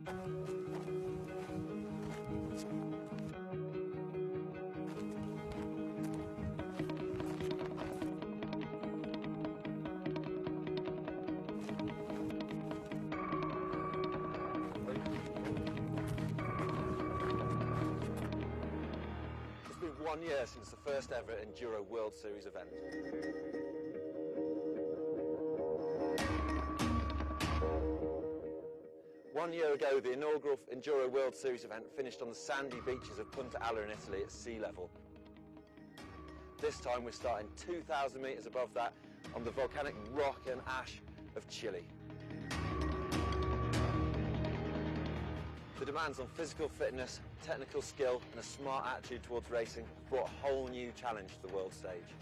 It's been 1 year since the first ever Enduro World Series event. 1 year ago, the inaugural Enduro World Series event finished on the sandy beaches of Punta Alla in Italy at sea level. This time we're starting 2,000 metres above that on the volcanic rock and ash of Chile. The demands on physical fitness, technical skill and a smart attitude towards racing brought a whole new challenge to the world stage.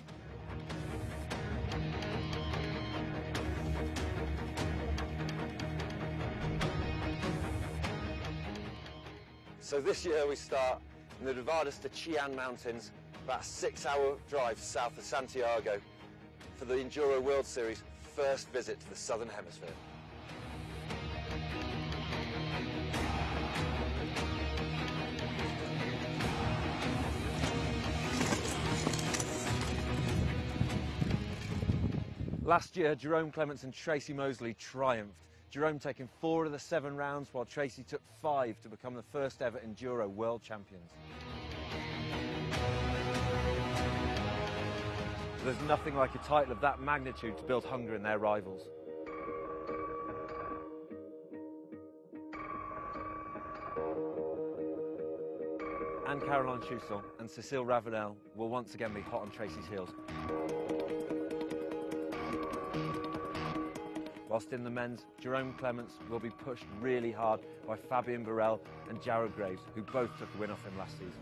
So this year we start in the Nevados De Chillan mountains, about a 6-hour drive south of Santiago, for the Enduro World Series' first visit to the Southern Hemisphere. Last year, Jerome Clements and Tracy Mosley triumphed. Jerome taking 4 of the 7 rounds, while Tracy took 5 to become the first ever Enduro World Champions. There's nothing like a title of that magnitude to build hunger in their rivals. Anne-Caroline Chousson and Cécile Ravenel will once again be hot on Tracy's heels. Whilst in the men's, Jerome Clements will be pushed really hard by Fabien Barel and Jared Graves, who both took a win off him last season.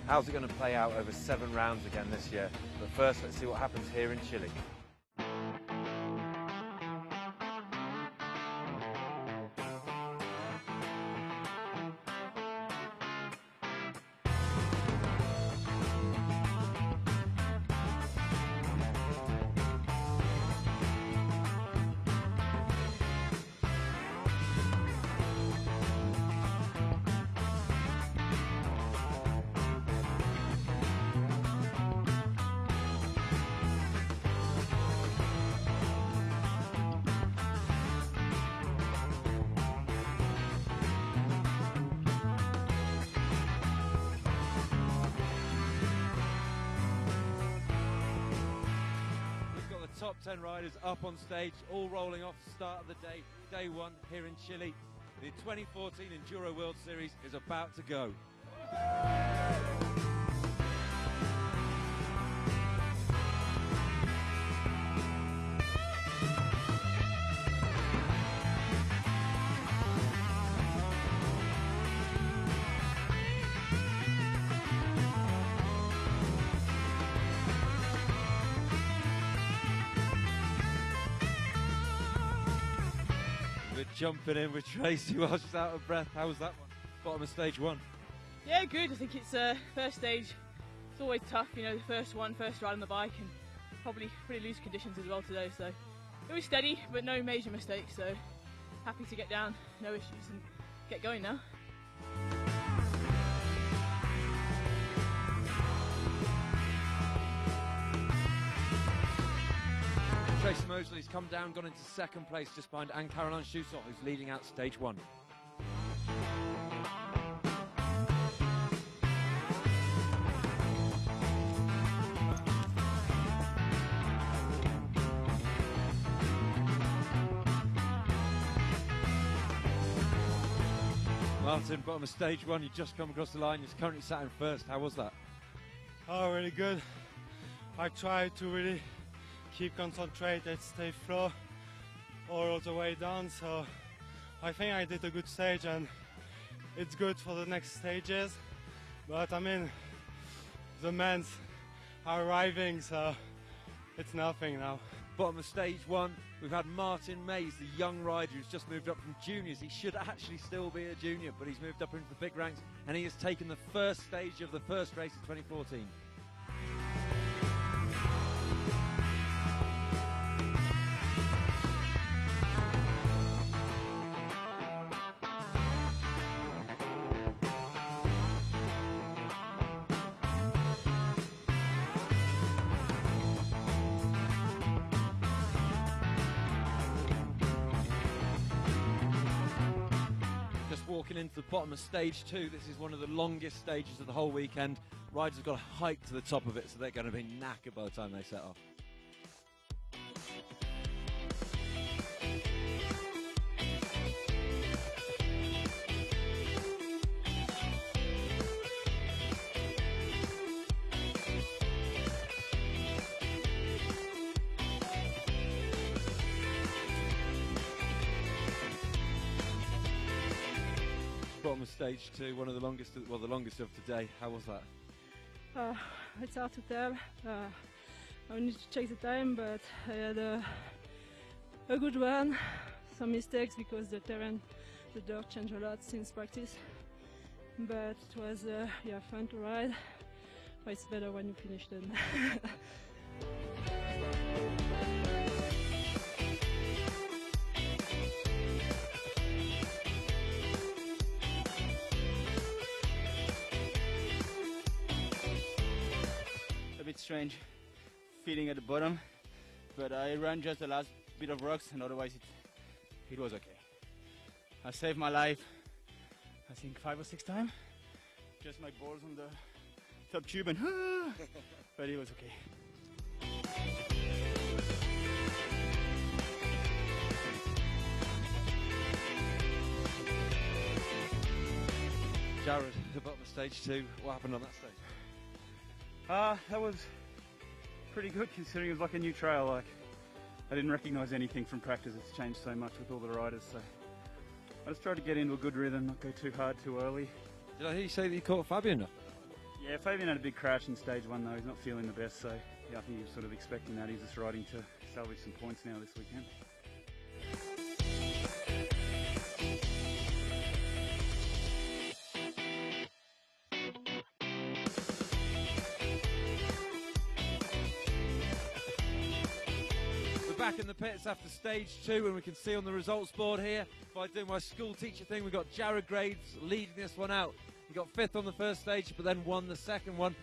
How's it going to play out over 7 rounds again this year? But first, let's see what happens here in Chile. Top 10 riders up on stage, all rolling off the start of the day 1 here in Chile. The 2014 Enduro World Series is about to go. Jumping in with Tracy while she's out of breath. How was that one? Bottom of stage 1. Yeah, good. I think it's first stage. It's always tough, you know, the first ride on the bike, and probably pretty loose conditions as well today. So it was steady, but no major mistakes. So happy to get down, no issues, and get going now. Tracy Mosley's come down, gone into 2nd place just behind Anne-Caroline Chousson, who's leading out stage 1. Martin, bottom of stage 1, you just come across the line, you're currently sat in 1st. How was that? Oh, really good. I tried to really keep concentrated, stay flow all the way down, so I think I did a good stage and it's good for the next stages. But I mean, the men's are arriving, so it's nothing now. Bottom of stage 1, we've had Martin Mays, the young rider who's just moved up from juniors. He should actually still be a junior, but he's moved up into the big ranks and he has taken the first stage of the first race of 2014. looking into the bottom of stage 2. This is one of the longest stages of the whole weekend. Riders have got to hike to the top of it, so they're going to be knackered by the time they set off. Bottom of stage 2, one of the longest, well, the longest of today. How was that? It's hard to tell. I need to check the time, but I had a good run. Some mistakes because the terrain, the dirt changed a lot since practice. But it was yeah, fun to ride. But it's better when you finish then. A bit strange feeling at the bottom, but I ran just the last bit of rocks, and otherwise it was okay. I saved my life, I think 5 or 6 times. Just my balls on the top tube and but it was okay. Jared, the bottom of stage 2, what happened on that stage? That was pretty good considering it was like a new trail. Like, I didn't recognise anything from practice. It's changed so much with all the riders, so I just tried to get into a good rhythm, not go too hard too early. Did I hear you say that you caught Fabian up? Yeah, Fabian had a big crash in stage 1 though. He's not feeling the best, so yeah, I think he was sort of expecting that. He's just riding to salvage some points now this weekend. Back in the pits after stage 2, and we can see on the results board here, by doing my school teacher thing, we've got Jared Graves leading this one out. He got 5th on the first stage, but then won the second one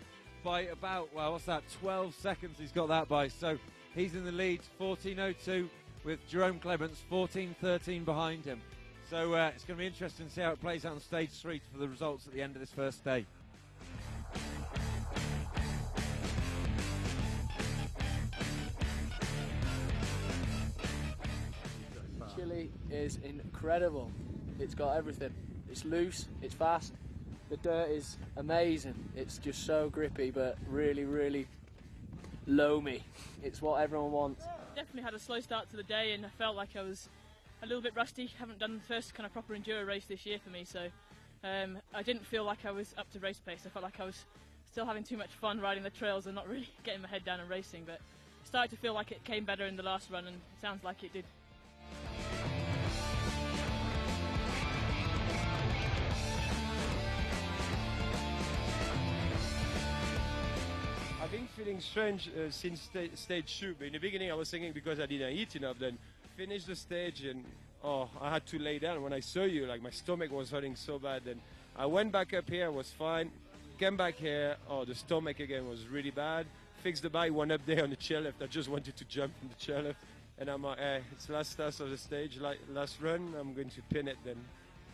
by about, well, what's that, 12 seconds he's got that by. So he's in the lead, 14.02, with Jerome Clements 14.13 behind him. So it's going to be interesting to see how it plays out on stage 3 for the results at the end of this first day. Chile is incredible. It's got everything. It's loose, it's fast, the dirt is amazing. It's just so grippy but really, really loamy. It's what everyone wants. Definitely had a slow start to the day and I felt like I was a little bit rusty. Haven't done the first kind of proper enduro race this year for me, so I didn't feel like I was up to race pace. I felt like I was still having too much fun riding the trails and not really getting my head down and racing, but it started to feel like it came better in the last run and it sounds like it did. I've been feeling strange since stage 2, but in the beginning I was thinking because I didn't eat enough, then finished the stage and I had to lay down. When I saw you, like my stomach was hurting so bad, then I went back up here, was fine, came back here, the stomach again was really bad, fixed the bike, went up there on the chairlift, I just wanted to jump in the chairlift, and I'm like, it's last test of the stage, like last run, I'm going to pin it, then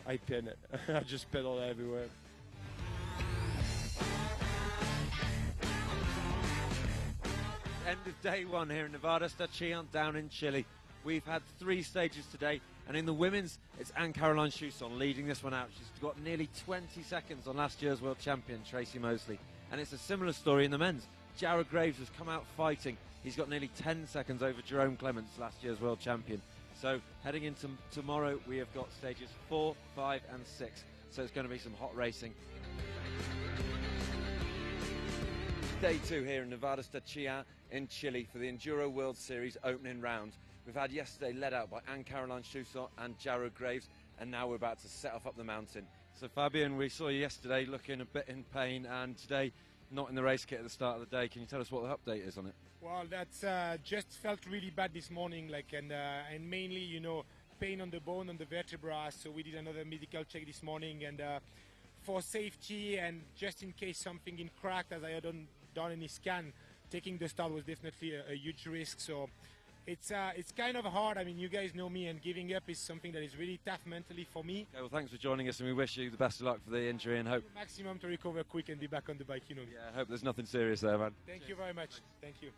I pin it. I just pedal everywhere. End of day 1 here in Nevados De Chillan down in Chile. We've had 3 stages today, and in the women's, it's Anne-Caroline Chusson leading this one out. She's got nearly 20 seconds on last year's world champion, Tracy Mosley. And it's a similar story in the men's. Jared Graves has come out fighting. He's got nearly 10 seconds over Jerome Clements, last year's world champion. So heading into tomorrow, we have got stages 4, 5 and 6. So it's going to be some hot racing. Day 2 here in Nevados De Chillan in Chile for the Enduro World Series opening round. We've had yesterday led out by Anne-Caroline Chusson and Jared Graves, and now we're about to set off up the mountain. So Fabian, we saw you yesterday looking a bit in pain, and today not in the race kit at the start of the day. Can you tell us what the update is on it? Well, that's just felt really bad this morning, and mainly, you know, pain on the bone, on the vertebra. So we did another medical check this morning, and for safety and just in case something in cracked, as I hadn't done any scan, taking the start was definitely a huge risk. So it's kind of hard. I mean, you guys know me, and giving up is something that is really tough mentally for me. Okay, well, thanks for joining us, and we wish you the best of luck for the injury, and hope Maximum to recover quick and be back on the bike, you know. yeah, hope there's nothing serious there, man. Thank you very much. Thank you.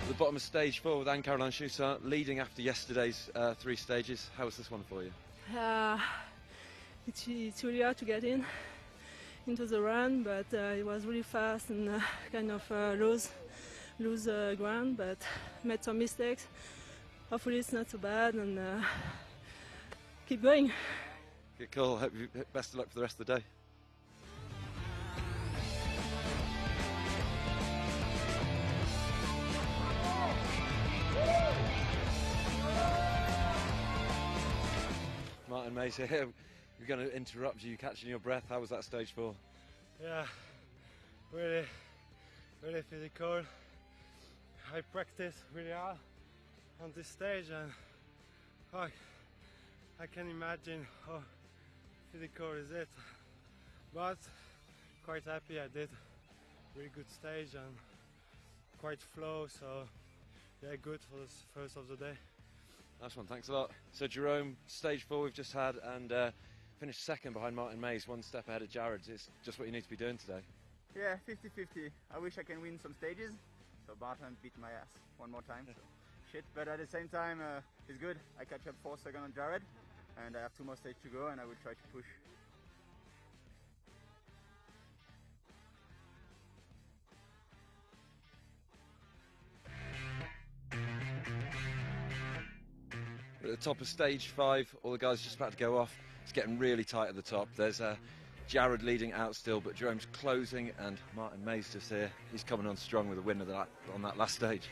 The bottom of stage 4 with Anne-Caroline Chussin leading after yesterday's 3 stages. How was this one for you? It's really hard to get into the run, but it was really fast and kind of lose ground, but made some mistakes. Hopefully it's not so bad, and keep going. Good call. Hope you best of luck for the rest of the day. Martin Mays here. We're going to interrupt you catching your breath. How was that stage 4? Yeah, really physical. I practice really hard on this stage, and I can imagine how physical is it. But quite happy I did really good stage and quite flow, so yeah, good for the first of the day. Nice one, thanks a lot. So Jerome, stage 4 we've just had, and finished second behind Martin Mays, one step ahead of Jared. It's just what you need to be doing today. Yeah, 50-50. I wish I can win some stages, so Barton beat my ass one more time. So shit, but at the same time, it's good. I catch up 4 seconds on Jared, and I have 2 more stages to go, and I will try to push. We're at the top of stage 5, all the guys are just about to go off. It's getting really tight at the top. There's Jared leading out still, but Jerome's closing, and Martin Mays just here. He's coming on strong with a win of that on that last stage.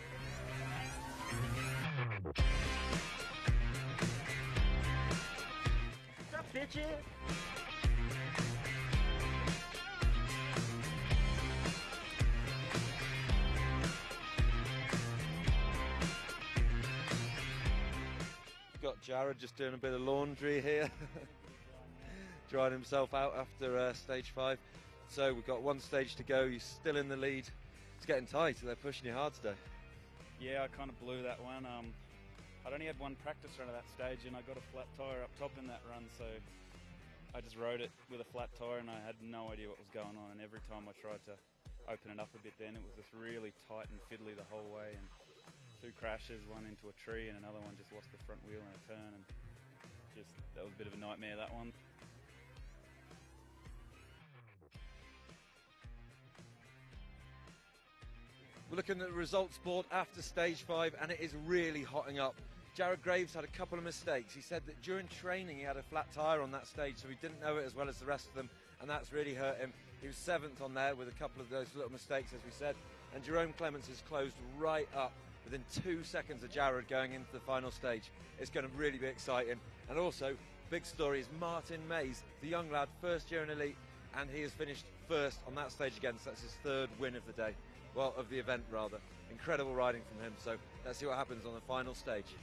What's up, bitches? Got Jared just doing a bit of laundry here, drying himself out after stage 5. So we've got 1 stage to go. You're still in the lead. It's getting tight. They're pushing you hard today. Yeah, I kind of blew that one. I'd only had 1 practice run of that stage, and I got a flat tyre up top in that run, so I just rode it with a flat tyre, and I had no idea what was going on. And every time I tried to open it up a bit, then it was just really tight and fiddly the whole way. And 2 crashes, 1 into a tree, and another one just lost the front wheel in a turn, and just that was a bit of a nightmare, that one. We're looking at the results board after stage 5, and it is really hotting up. Jared Graves had a couple of mistakes. He said that during training he had a flat tyre on that stage, so he didn't know it as well as the rest of them, and that's really hurt him. He was 7th on there with a couple of those little mistakes, as we said, and Jerome Clements has closed right up within 2 seconds of Jared going into the final stage. It's going to really be exciting. And also, big story is Martin Mays, the young lad, first year in Elite, and he has finished first on that stage again, so that's his 3rd win of the day. Well, of the event, rather. Incredible riding from him, so let's see what happens on the final stage.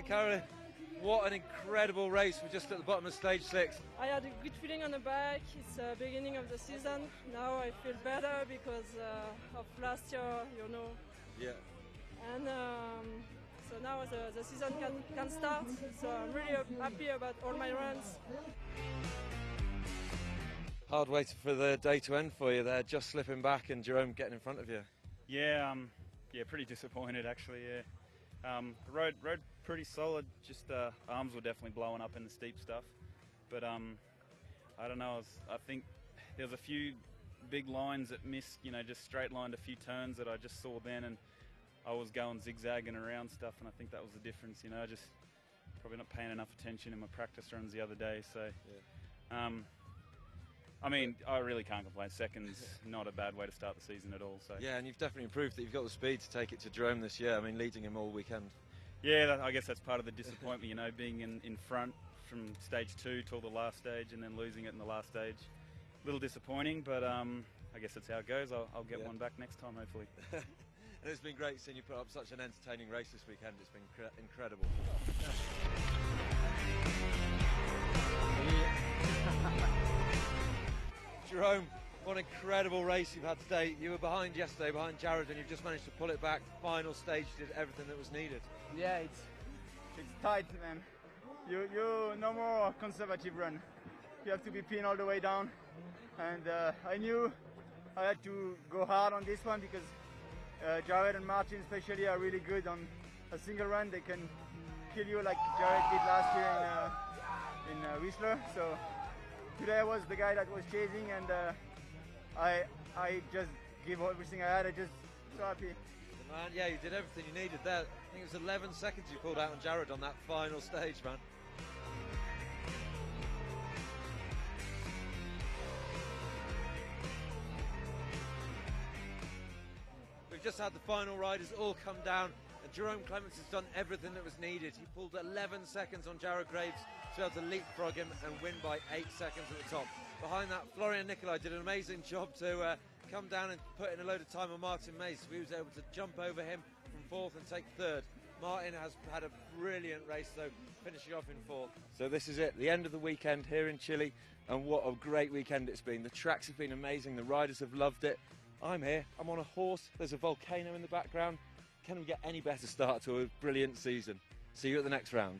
Caroline, what an incredible race. We're just at the bottom of stage 6. I had a good feeling on the bike. It's the beginning of the season. Now I feel better because of last year, you know. Yeah. And so now the season can start. So I'm really happy about all my runs. Hard way for the day to end for you there, just slipping back and Jerome getting in front of you. Yeah, pretty disappointed actually. Yeah, rode pretty solid. Just arms were definitely blowing up in the steep stuff, but I don't know. I think there was a few big lines that missed, you know, just straight lined a few turns that I just saw then, and I was going zigzagging around stuff, and I think that was the difference, you know, just probably not paying enough attention in my practice runs the other day. So, I mean, I really can't complain. Second's not a bad way to start the season at all. So Yeah, and you've definitely improved that. You've got the speed to take it to Jerome this year. I mean, leading him all weekend. Yeah, I guess that's part of the disappointment, you know, being in front from stage 2 till the last stage and then losing it in the last stage. A little disappointing, but I guess that's how it goes. I'll get one back next time, hopefully. And it's been great seeing you put up such an entertaining race this weekend. It's been incredible. Jerome, what an incredible race you've had today. You were behind yesterday, behind Jared, and you've just managed to pull it back. Final stage, you did everything that was needed. Yeah, it's tight, man. You no more conservative run. You have to be pinned all the way down. And I knew I had to go hard on this one because Jared and Martin especially are really good on a single run. They can kill you like Jared did last year in Whistler. So today I was the guy that was chasing, and I just gave everything I had. I just so happy. Man, yeah, you did everything you needed there. I think it was 11 seconds you pulled out on Jared on that final stage, man. We've just had the final riders all come down, and Jerome Clements has done everything that was needed. He pulled 11 seconds on Jared Graves to be able to leapfrog him and win by 8 seconds at the top. Behind that, Florian Nicolai did an amazing job to come down and put in a load of time on Martin Mace. We was able to jump over him from 4th and take 3rd. Martin has had a brilliant race, though, finishing off in 4th. So this is it, the end of the weekend here in Chile, and what a great weekend it's been. The tracks have been amazing, the riders have loved it. I'm here, I'm on a horse, there's a volcano in the background. Can we get any better start to a brilliant season? See you at the next round.